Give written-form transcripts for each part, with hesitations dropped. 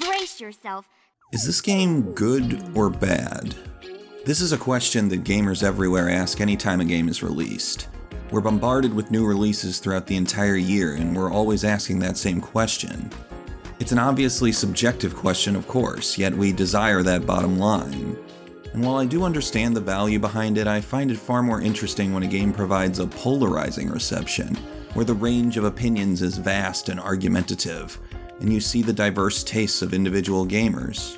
Brace yourself. Is this game good or bad? This is a question that gamers everywhere ask anytime a game is released. We're bombarded with new releases throughout the entire year, and we're always asking that same question. It's an obviously subjective question, of course, yet we desire that bottom line. And while I do understand the value behind it, I find it far more interesting when a game provides a polarizing reception, where the range of opinions is vast and argumentative, and you see the diverse tastes of individual gamers.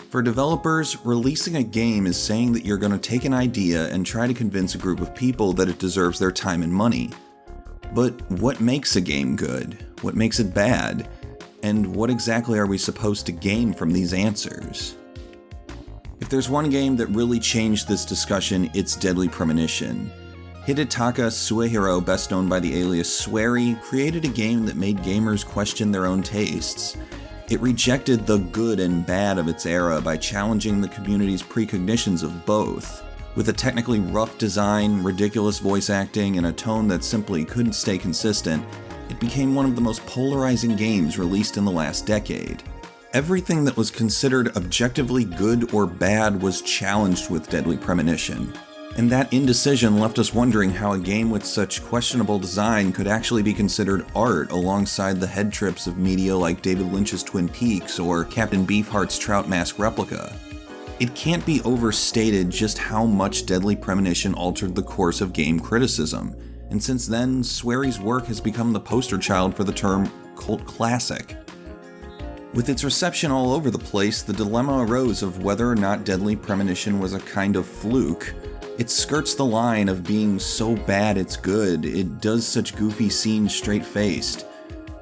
For developers, releasing a game is saying that you're going to take an idea and try to convince a group of people that it deserves their time and money. But what makes a game good? What makes it bad? And what exactly are we supposed to gain from these answers? If there's one game that really changed this discussion, it's Deadly Premonition. Hidetaka Suehiro, best known by the alias Swery, created a game that made gamers question their own tastes. It rejected the good and bad of its era by challenging the community's precognitions of both. With a technically rough design, ridiculous voice acting, and a tone that simply couldn't stay consistent, it became one of the most polarizing games released in the last decade. Everything that was considered objectively good or bad was challenged with Deadly Premonition. And that indecision left us wondering how a game with such questionable design could actually be considered art alongside the head trips of media like David Lynch's Twin Peaks or Captain Beefheart's Trout Mask replica. It can't be overstated just how much Deadly Premonition altered the course of game criticism, and since then, Swery's work has become the poster child for the term cult classic. With its reception all over the place, the dilemma arose of whether or not Deadly Premonition was a kind of fluke. It skirts the line of being so bad it's good, it does such goofy scenes straight-faced.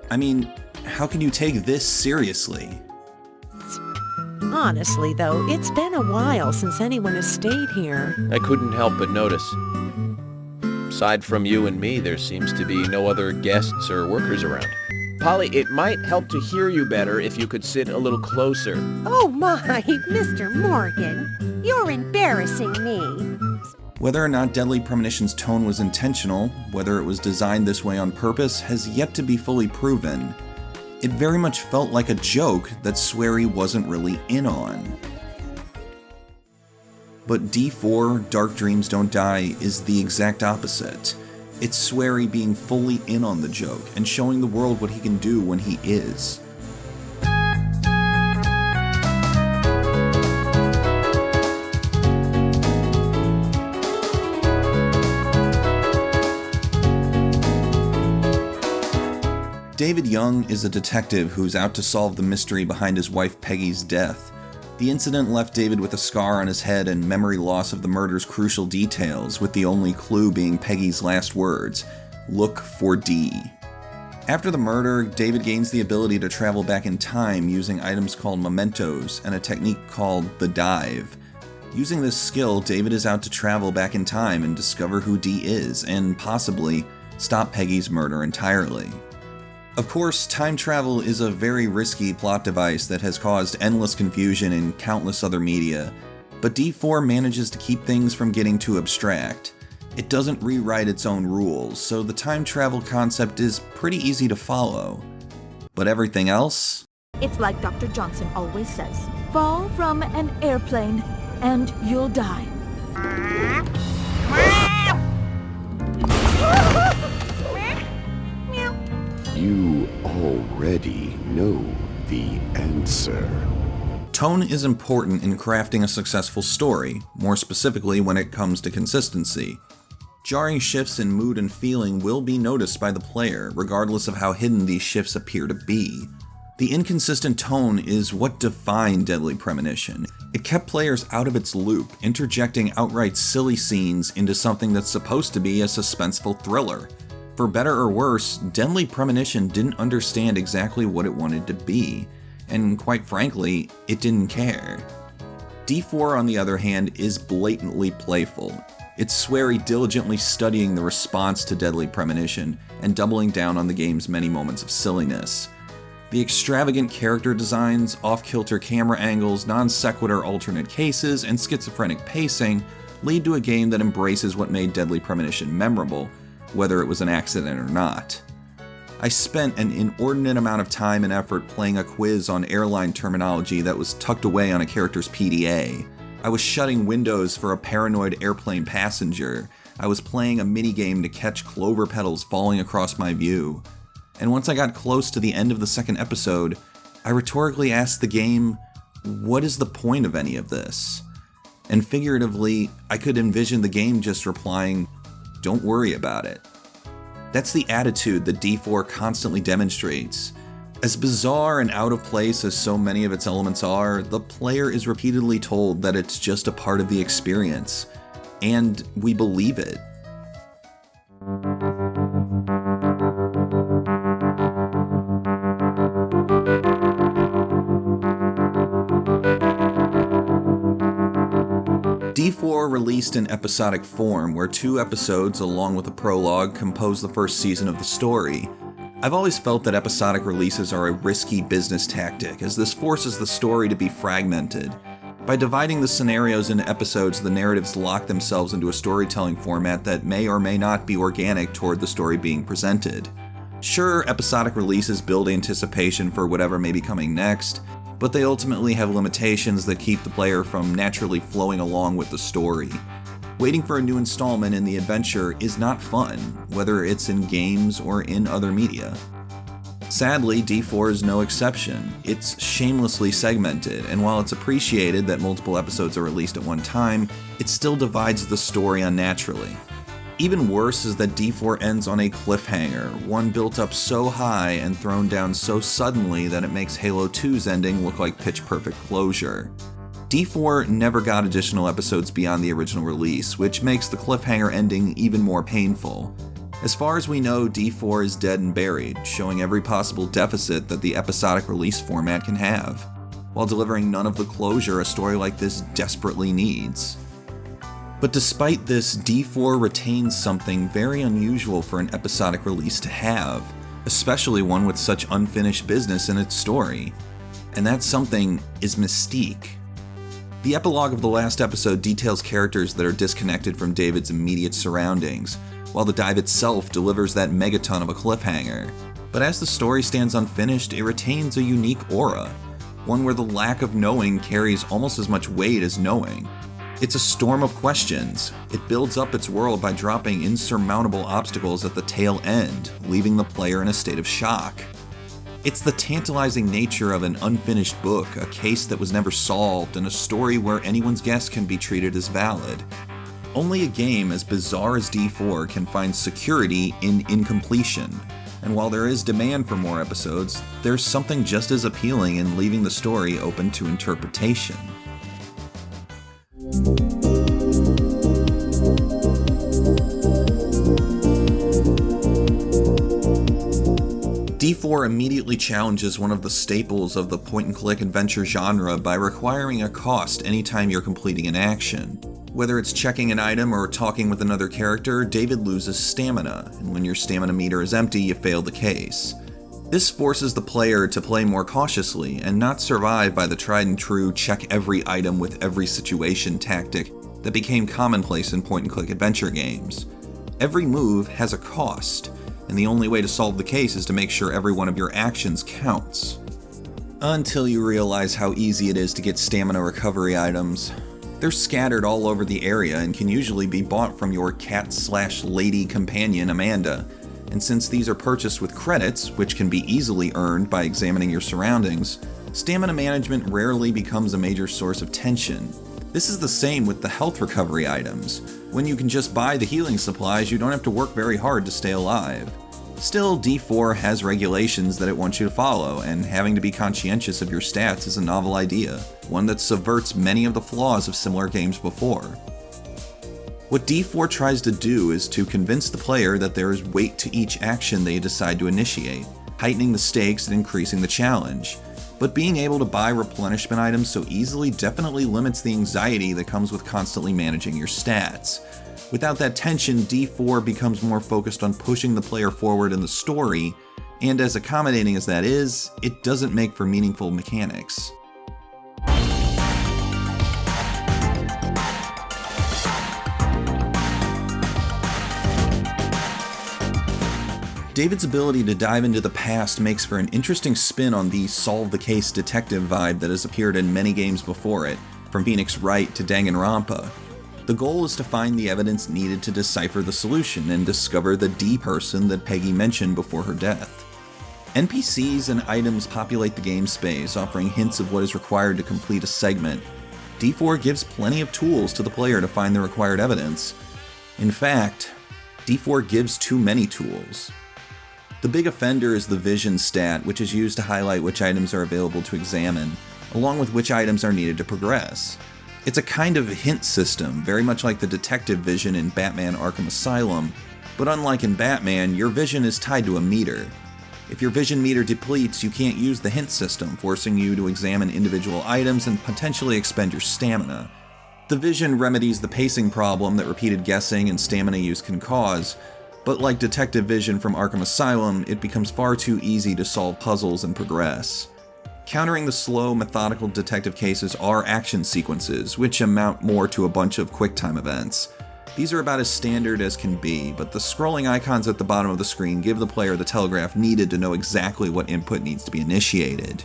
I mean, how can you take this seriously? Honestly, though, it's been a while since anyone has stayed here. I couldn't help but notice. Aside from you and me, there seems to be no other guests or workers around. Polly, it might help to hear you better if you could sit a little closer. Oh my, Mr. Morgan, you're embarrassing me. Whether or not Deadly Premonition's tone was intentional, whether it was designed this way on purpose, has yet to be fully proven. It very much felt like a joke that Swery wasn't really in on. But D4, Dark Dreams Don't Die, is the exact opposite. It's Swery being fully in on the joke and showing the world what he can do when he is. David Young is a detective who's out to solve the mystery behind his wife Peggy's death. The incident left David with a scar on his head and memory loss of the murder's crucial details, with the only clue being Peggy's last words, "Look for D." After the murder, David gains the ability to travel back in time using items called mementos and a technique called the dive. Using this skill, David is out to travel back in time and discover who D is, and possibly stop Peggy's murder entirely. Of course, time travel is a very risky plot device that has caused endless confusion in countless other media, but D4 manages to keep things from getting too abstract. It doesn't rewrite its own rules, so the time travel concept is pretty easy to follow. But everything else? It's like Dr. Johnson always says, fall from an airplane and you'll die. You already know the answer. Tone is important in crafting a successful story, more specifically when it comes to consistency. Jarring shifts in mood and feeling will be noticed by the player, regardless of how hidden these shifts appear to be. The inconsistent tone is what defined Deadly Premonition. It kept players out of its loop, interjecting outright silly scenes into something that's supposed to be a suspenseful thriller. For better or worse, Deadly Premonition didn't understand exactly what it wanted to be, and quite frankly, it didn't care. D4, on the other hand, is blatantly playful. It's Swery diligently studying the response to Deadly Premonition and doubling down on the game's many moments of silliness. The extravagant character designs, off-kilter camera angles, non-sequitur alternate cases, and schizophrenic pacing lead to a game that embraces what made Deadly Premonition memorable, whether it was an accident or not. I spent an inordinate amount of time and effort playing a quiz on airline terminology that was tucked away on a character's PDA. I was shutting windows for a paranoid airplane passenger. I was playing a minigame to catch clover petals falling across my view. And once I got close to the end of the second episode, I rhetorically asked the game, what is the point of any of this? And figuratively, I could envision the game just replying, don't worry about it. That's the attitude that D4 constantly demonstrates. As bizarre and out of place as so many of its elements are, the player is repeatedly told that it's just a part of the experience, and we believe it. D4 released in episodic form, where 2 episodes, along with a prologue, compose the first season of the story. I've always felt that episodic releases are a risky business tactic, as this forces the story to be fragmented. By dividing the scenarios into episodes, the narratives lock themselves into a storytelling format that may or may not be organic toward the story being presented. Sure, episodic releases build anticipation for whatever may be coming next, but they ultimately have limitations that keep the player from naturally flowing along with the story. Waiting for a new installment in the adventure is not fun, whether it's in games or in other media. Sadly, D4 is no exception. It's shamelessly segmented, and while it's appreciated that multiple episodes are released at one time, it still divides the story unnaturally. Even worse is that D4 ends on a cliffhanger, one built up so high and thrown down so suddenly that it makes Halo 2's ending look like pitch-perfect closure. D4 never got additional episodes beyond the original release, which makes the cliffhanger ending even more painful. As far as we know, D4 is dead and buried, showing every possible deficit that the episodic release format can have, while delivering none of the closure a story like this desperately needs. But despite this, D4 retains something very unusual for an episodic release to have, especially one with such unfinished business in its story. And that something is mystique. The epilogue of the last episode details characters that are disconnected from David's immediate surroundings, while the dive itself delivers that megaton of a cliffhanger. But as the story stands unfinished, it retains a unique aura, one where the lack of knowing carries almost as much weight as knowing. It's a storm of questions. It builds up its world by dropping insurmountable obstacles at the tail end, leaving the player in a state of shock. It's the tantalizing nature of an unfinished book, a case that was never solved, and a story where anyone's guess can be treated as valid. Only a game as bizarre as D4 can find security in incompletion, and while there is demand for more episodes, there's something just as appealing in leaving the story open to interpretation. D4 immediately challenges one of the staples of the point-and-click adventure genre by requiring a cost anytime you're completing an action. Whether it's checking an item or talking with another character, David loses stamina, and when your stamina meter is empty, you fail the case. This forces the player to play more cautiously and not survive by the tried-and-true check every item with every situation tactic that became commonplace in point-and-click adventure games. Every move has a cost, and the only way to solve the case is to make sure every one of your actions counts. Until you realize how easy it is to get stamina recovery items. They're scattered all over the area and can usually be bought from your cat/lady companion Amanda, and since these are purchased with credits, which can be easily earned by examining your surroundings, stamina management rarely becomes a major source of tension. This is the same with the health recovery items. When you can just buy the healing supplies, you don't have to work very hard to stay alive. Still, D4 has regulations that it wants you to follow, and having to be conscientious of your stats is a novel idea, one that subverts many of the flaws of similar games before. What D4 tries to do is to convince the player that there is weight to each action they decide to initiate, heightening the stakes and increasing the challenge. But being able to buy replenishment items so easily definitely limits the anxiety that comes with constantly managing your stats. Without that tension, D4 becomes more focused on pushing the player forward in the story, and as accommodating as that is, it doesn't make for meaningful mechanics. David's ability to dive into the past makes for an interesting spin on the solve-the-case detective vibe that has appeared in many games before it, from Phoenix Wright to Danganronpa. The goal is to find the evidence needed to decipher the solution and discover the D person that Peggy mentioned before her death. NPCs and items populate the game space, offering hints of what is required to complete a segment. D4 gives plenty of tools to the player to find the required evidence. In fact, D4 gives too many tools. The big offender is the vision stat, which is used to highlight which items are available to examine, along with which items are needed to progress. It's a kind of hint system, very much like the detective vision in Batman Arkham Asylum, but unlike in Batman, your vision is tied to a meter. If your vision meter depletes, you can't use the hint system, forcing you to examine individual items and potentially expend your stamina. The vision remedies the pacing problem that repeated guessing and stamina use can cause, but like detective vision from Arkham Asylum, it becomes far too easy to solve puzzles and progress. Countering the slow, methodical detective cases are action sequences, which amount more to a bunch of QuickTime events. These are about as standard as can be, but the scrolling icons at the bottom of the screen give the player the telegraph needed to know exactly what input needs to be initiated.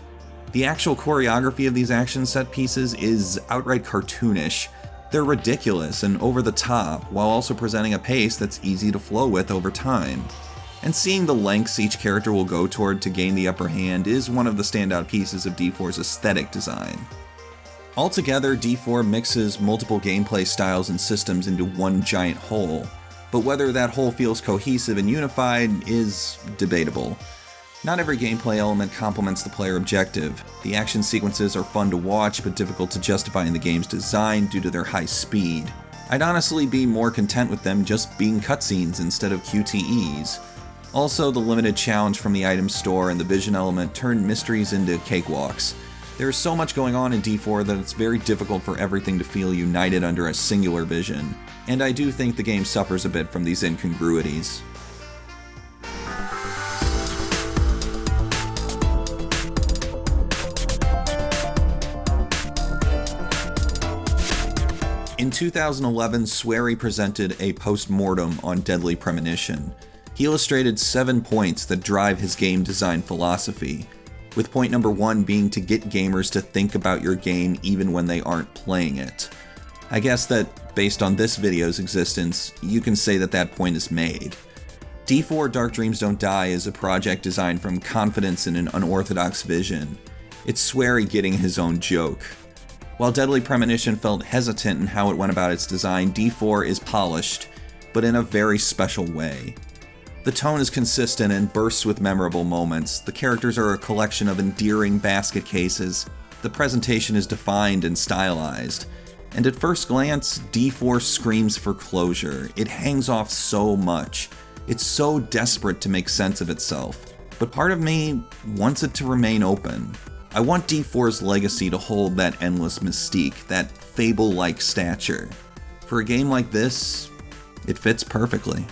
The actual choreography of these action set pieces is outright cartoonish. They're ridiculous and over the top, while also presenting a pace that's easy to flow with over time. And seeing the lengths each character will go toward to gain the upper hand is one of the standout pieces of D4's aesthetic design. Altogether, D4 mixes multiple gameplay styles and systems into one giant whole, but whether that whole feels cohesive and unified is debatable. Not every gameplay element complements the player objective. The action sequences are fun to watch, but difficult to justify in the game's design due to their high speed. I'd honestly be more content with them just being cutscenes instead of QTEs. Also, the limited challenge from the item store and the vision element turned mysteries into cakewalks. There is so much going on in D4 that it's very difficult for everything to feel united under a singular vision, and I do think the game suffers a bit from these incongruities. In 2011, Swery presented a post-mortem on Deadly Premonition. He illustrated 7 points that drive his game design philosophy, with point number 1 being to get gamers to think about your game even when they aren't playing it. I guess that, based on this video's existence, you can say that that point is made. D4 Dark Dreams Don't Die is a project designed from confidence in an unorthodox vision. It's Swery getting his own joke. While Deadly Premonition felt hesitant in how it went about its design, D4 is polished, but in a very special way. The tone is consistent and bursts with memorable moments. The characters are a collection of endearing basket cases. The presentation is defined and stylized. And at first glance, D4 screams for closure. It hangs off so much. It's so desperate to make sense of itself. But part of me wants it to remain open. I want D4's legacy to hold that endless mystique, that fable-like stature. For a game like this, it fits perfectly.